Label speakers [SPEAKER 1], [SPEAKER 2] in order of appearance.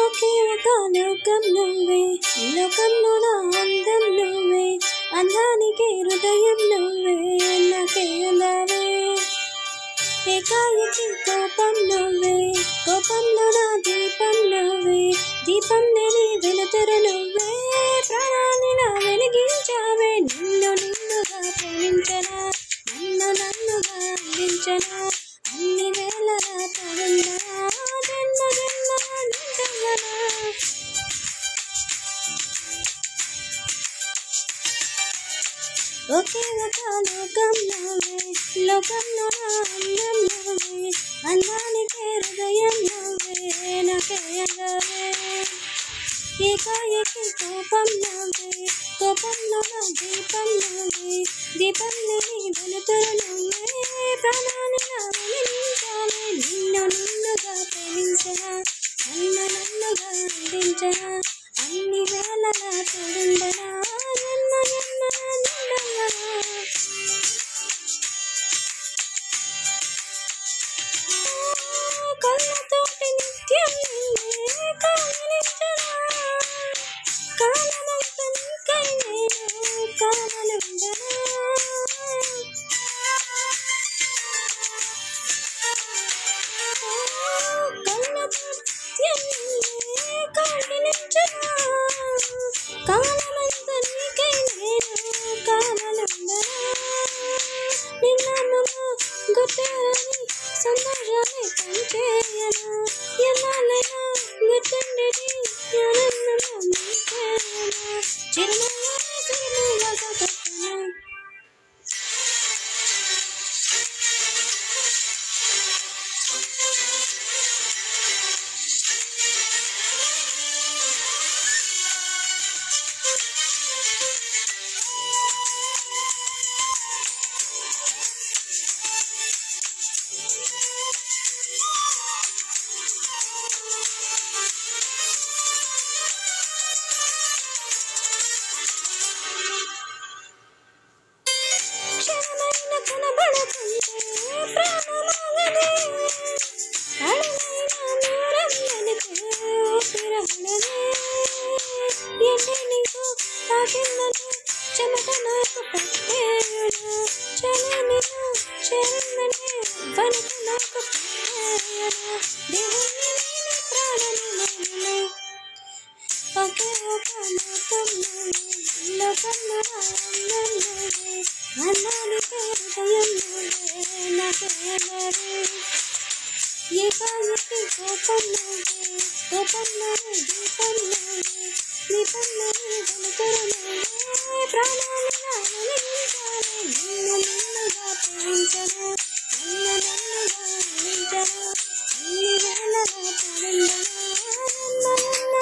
[SPEAKER 1] ఒకే ఒక లోకం నువ్వే, లోకంలో నా అందం నువ్వే, అందానికి హృదయం నువ్వే, నాకే అందావే. ఏకాయకి కోపం నువ్వే, కోపంలో నా దీపం నువ్వే, దీపం లేని వెలుతురు నువ్వే, ప్రాణాన్ని నా వెలిగించావే. నిన్ను నిన్నుగా ప్రేమించనా, నన్ను నన్నుగా అందించనా, అన్ని వేళలా తోడుండనా, జన్మ జన్మ నిండుండనా. ఒకే ఒక లోకం నువ్వే, లోకంలో నా అందం నువ్వే, అందానికి హృదయం నువ్వే, నాకే అందవే. ఏకాయకి కోపం నువ్వే, కోపంలో నా దీపం నువ్వే, దీపం లేని వెలుతురు నువ్వే, ప్రాణాన్ని నా వెలిగించావే. నిన్ను నిన్నుగా ప్రేమించనా, నన్ను నన్నుగా అందించనా, అన్ని వేళలా తోడుండనా, జన్మ జన్మ నిండుండనా. కళ్ళతోటి నిత్యం నిన్నే కౌగిలించనా, కాలమంతా నీకై నేను కావలుండనా. కళ్ళతోటి నిత్యం నిన్నే కౌగిలించనా, కాలమంతా నీకై నేను కావలుండనా. నిన్న మొన్న గుర్తురాని సంతోషాన్ని పంచేయనా, ఎన్నాళ్ళైనా గుర్తుండేది ఆనందంలో నింపేయనా, చిరునవ్వుని సిరునవ్వుగా కట్టనా. క్షణమైన కనబడకుంటే ప్రాణమాగదే, అడుగైన దూరం వెళితే ఊపిరాడదే. ఎండే నీకు తాకిందంటే చెమట నాకు పట్టేయనా, చలి నిన్ను చేరిందంటే వణుకు నాకు పట్టేయనా. దేవుణ్ణి నేనే ప్రాణని నేనులే, ఒకే ఒక లోకం నువ్వే, లోకంలో నా అందం నువ్వే, అందానికి హృదయం నువ్వే, నాకే అందవే. ఏకాయకి కోపం నువ్వే, కోపంలోని దీపం నువ్వే, దీపం